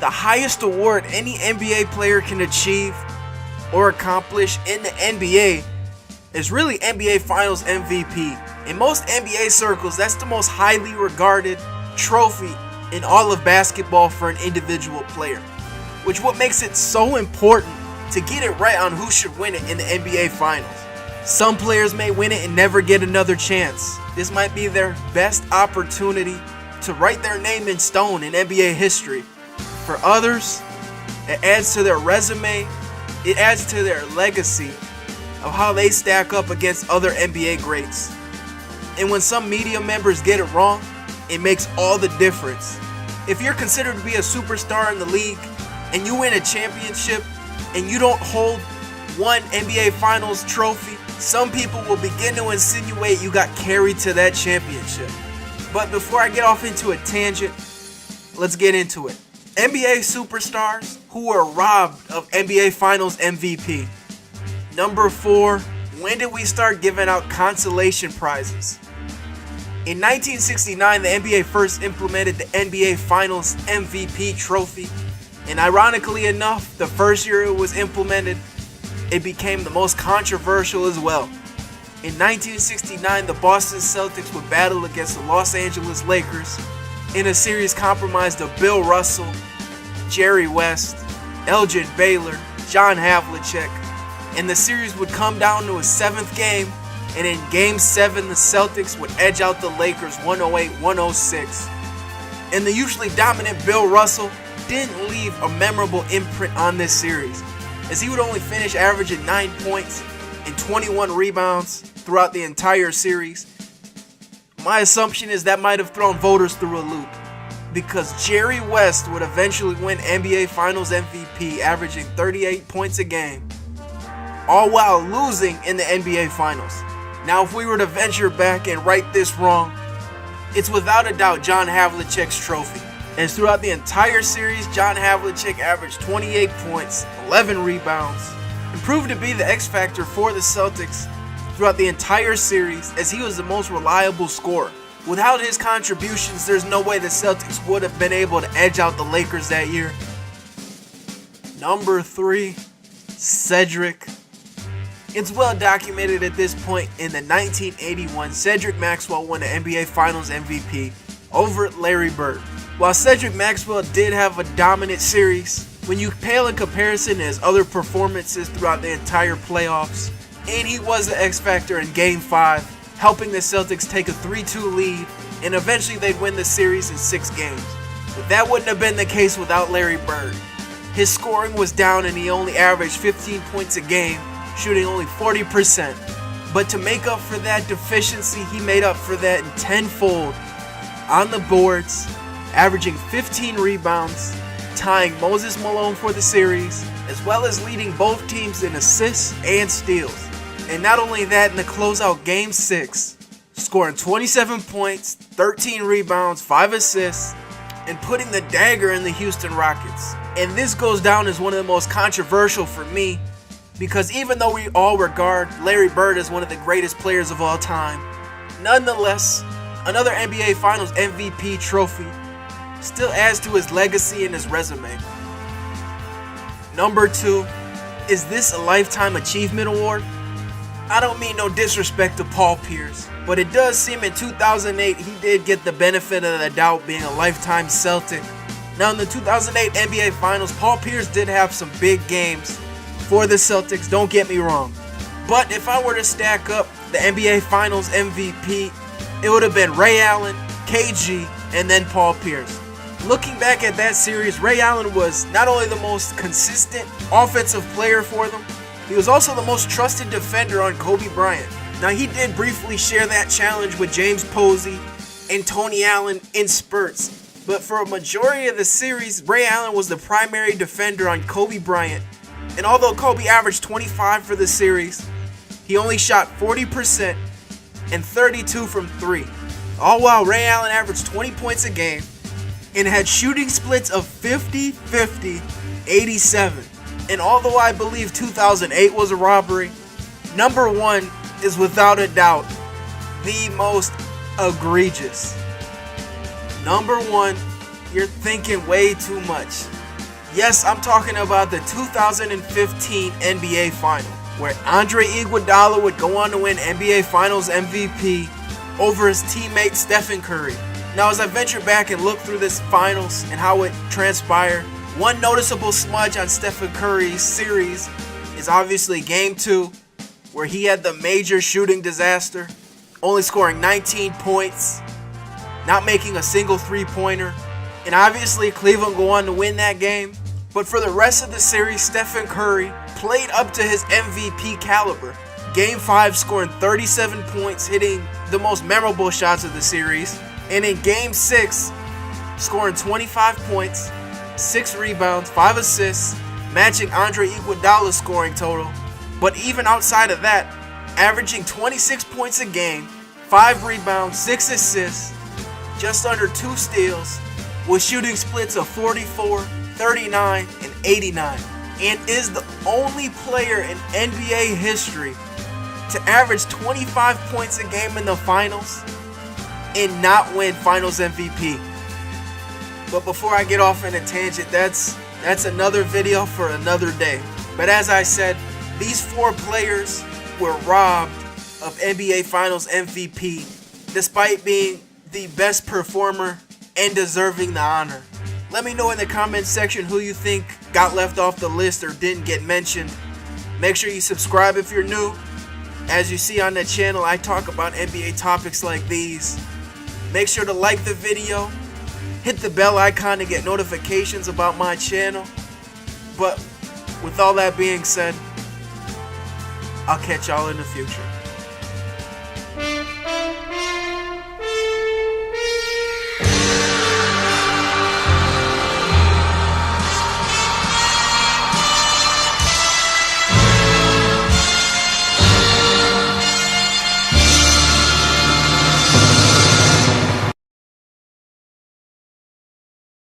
the highest award any NBA player can achieve or accomplish in the NBA is really NBA Finals MVP. In most NBA circles, that's the most highly regarded trophy in all of basketball for an individual player, which what makes it so important to get it right on who should win it in the NBA Finals. Some players may win it and never get another chance. This might be their best opportunity to write their name in stone in NBA history. For others, it adds to their resume, it adds to their legacy of how they stack up against other NBA greats. And when some media members get it wrong, it makes all the difference. If you're considered to be a superstar in the league and you win a championship and you don't hold one NBA Finals trophy, some people will begin to insinuate you got carried to that championship. But before I get off into a tangent, let's get into it. NBA superstars who were robbed of NBA Finals MVP. Number 4, when did we start giving out consolation prizes? In 1969, the NBA first implemented the NBA Finals MVP trophy, and ironically enough, the first year it was implemented, it became the most controversial as well. In 1969, the Boston Celtics would battle against the Los Angeles Lakers in a series comprised of Bill Russell, Jerry West, Elgin Baylor, John Havlicek, and the series would come down to a 7th game, and in Game 7, the Celtics would edge out the Lakers 108-106. And the usually dominant Bill Russell didn't leave a memorable imprint on this series, as he would only finish averaging 9 points and 21 rebounds throughout the entire series. My assumption is that might have thrown voters through a loop, because Jerry West would eventually win NBA Finals MVP, averaging 38 points a game, all while losing in the NBA Finals. Now, if we were to venture back and right this wrong, it's without a doubt John Havlicek's trophy. As throughout the entire series, John Havlicek averaged 28 points, 11 rebounds, and proved to be the X factor for the Celtics throughout the entire series, as he was the most reliable scorer. Without his contributions, there's no way the Celtics would have been able to edge out the Lakers that year. Number 3, Cedric. It's well documented at this point in the 1981, Cedric Maxwell won the NBA Finals MVP over Larry Bird. While Cedric Maxwell did have a dominant series, when you pale in comparison to his other performances throughout the entire playoffs, and he was the X factor in Game 5, helping the Celtics take a 3-2 lead, and eventually they'd win the series in 6 games. But that wouldn't have been the case without Larry Bird. His scoring was down and he only averaged 15 points a game, shooting only 40%. But to make up for that deficiency, he made up for that in tenfold on the boards, averaging 15 rebounds, tying Moses Malone for the series, as well as leading both teams in assists and steals. And not only that, in the closeout Game 6, scoring 27 points, 13 rebounds, 5 assists, and putting the dagger in the Houston Rockets. And this goes down as one of the most controversial for me, because even though we all regard Larry Bird as one of the greatest players of all time, nonetheless, another NBA Finals MVP trophy still adds to his legacy and his resume. Number 2, is this a Lifetime Achievement Award? I don't mean no disrespect to Paul Pierce, but it does seem in 2008 he did get the benefit of the doubt being a lifetime Celtic. Now in the 2008 NBA Finals, Paul Pierce did have some big games for the Celtics, don't get me wrong. But if I were to stack up the NBA Finals MVP, it would have been Ray Allen, KG, and then Paul Pierce. Looking back at that series, Ray Allen was not only the most consistent offensive player for them, he was also the most trusted defender on Kobe Bryant. Now he did briefly share that challenge with James Posey and Tony Allen in spurts, but for a majority of the series, Ray Allen was the primary defender on Kobe Bryant. And although Kobe averaged 25 for the series, he only shot 40% and 32 from 3. All while Ray Allen averaged 20 points a game and had shooting splits of 50, 50, 87. And although I believe 2008 was a robbery, number 1 is without a doubt the most egregious. Number 1, you're thinking way too much. Yes, I'm talking about the 2015 NBA Final, where Andre Iguodala would go on to win NBA Finals MVP over his teammate Stephen Curry. Now, as I venture back and look through this finals and how it transpired, one noticeable smudge on Stephen Curry's series is obviously Game 2, where he had the major shooting disaster, only scoring 19 points, not making a single three-pointer, and obviously Cleveland go on to win that game. But for the rest of the series, Stephen Curry played up to his MVP caliber. Game 5 scoring 37 points, hitting the most memorable shots of the series. And in Game 6, scoring 25 points, 6 rebounds, 5 assists, matching Andre Iguodala's scoring total. But even outside of that, averaging 26 points a game, 5 rebounds, 6 assists, just under 2 steals, with shooting splits of 44, 39, and 89, and is the only player in NBA history to average 25 points a game in the finals and not win Finals MVP. But before I get off on a tangent, that's another video for another day. But as I said, these 4 players were robbed of NBA Finals MVP despite being the best performer and deserving the honor. Let me know in the comments section who you think got left off the list or didn't get mentioned. Make sure you subscribe if you're new. As you see on the channel, I talk about NBA topics like these. Make sure to like the video, hit the bell icon to get notifications about my channel. But with all that being said, I'll catch y'all in the future.